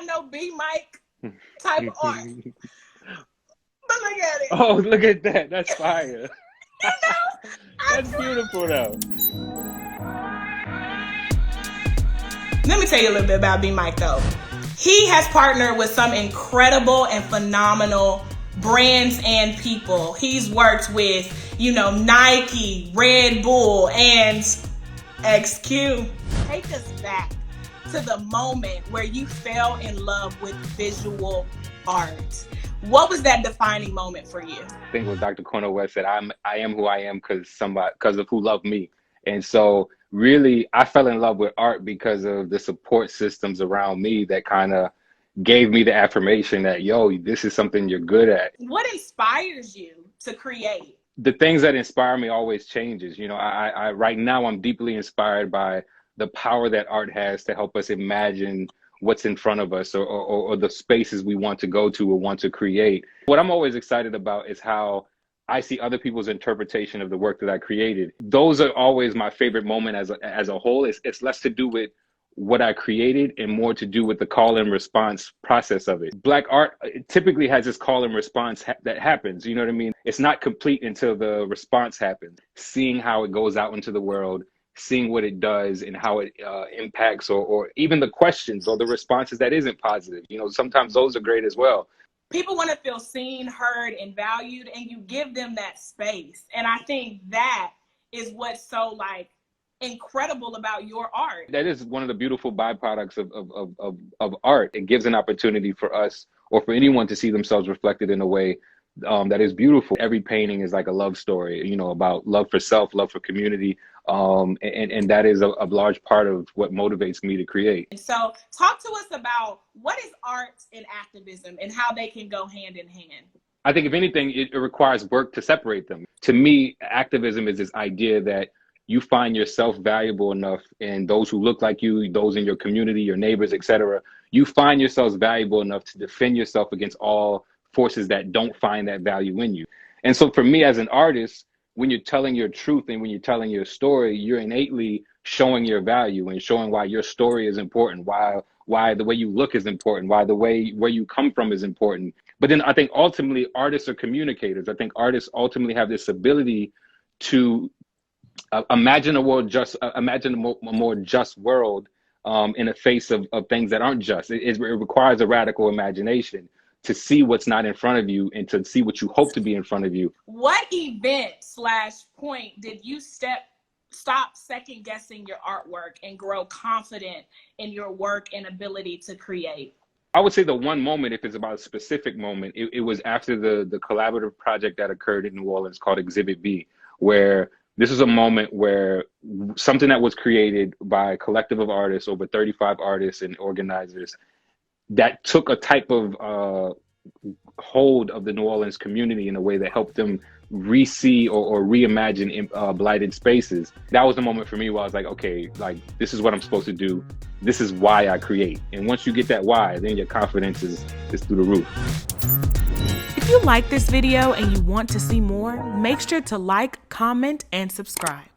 not no Bmike type of art. But look at it. Oh, look at that. That's fire. You know, That's beautiful, though. Let me tell you a little bit about Bmike, though. He has partnered with some incredible and phenomenal brands and people. He's worked with, Nike, Red Bull, and XQ. Take us back to the moment where you fell in love with visual art. What was that defining moment for you? I think what Dr. Cornel West said, I am who I am because of who loved me. And so really, I fell in love with art because of the support systems around me that kind of gave me the affirmation that, yo, this is something you're good at. What inspires you to create? The things that inspire me always changes. I right now I'm deeply inspired by the power that art has to help us imagine what's in front of us or the spaces we want to go to or want to create. What I'm always excited about is how I see other people's interpretation of the work that I created. Those are always my favorite moment as a whole. It's less to do with what I created and more to do with the call and response process of it. Black art typically has this call and response that happens. You know what I mean? It's not complete until the response happens. Seeing how it goes out into the world, seeing what it does and how it impacts or even the questions or the responses that isn't positive. Sometimes those are great as well. People want to feel seen, heard, and valued, and you give them that space. And I think that is what's so incredible about your art. That is one of the beautiful byproducts of art. It gives an opportunity for us or for anyone to see themselves reflected in a way that is beautiful. Every painting is like a love story, about love for self, love for community. And that is a large part of what motivates me to create. So talk to us about what is art and activism and how they can go hand in hand. I think if anything, it requires work to separate them. To me, activism is this idea that you find yourself valuable enough, and those who look like you, those in your community, your neighbors, etc., you find yourselves valuable enough to defend yourself against all forces that don't find that value in you. And so for me as an artist, when you're telling your truth and when you're telling your story, you're innately showing your value and showing why your story is important, why the way you look is important, why the way where you come from is important. But then I think ultimately artists are communicators. I think artists ultimately have this ability to imagine a more just world in the face of things that aren't just. It requires a radical imagination to see what's not in front of you and to see what you hope to be in front of you. What event/point did you stop second guessing your artwork and grow confident in your work and ability to create? I would say the one moment, if it's about a specific moment, it was after the collaborative project that occurred in New Orleans called Exhibit B, where this is a moment where something that was created by a collective of artists, over 35 artists and organizers, that took a type of hold of the New Orleans community in a way that helped them re-see or reimagine blighted spaces. That was the moment for me where I was like, okay, this is what I'm supposed to do. This is why I create. And once you get that why, then your confidence is through the roof. If you like this video and you want to see more, make sure to like, comment, and subscribe.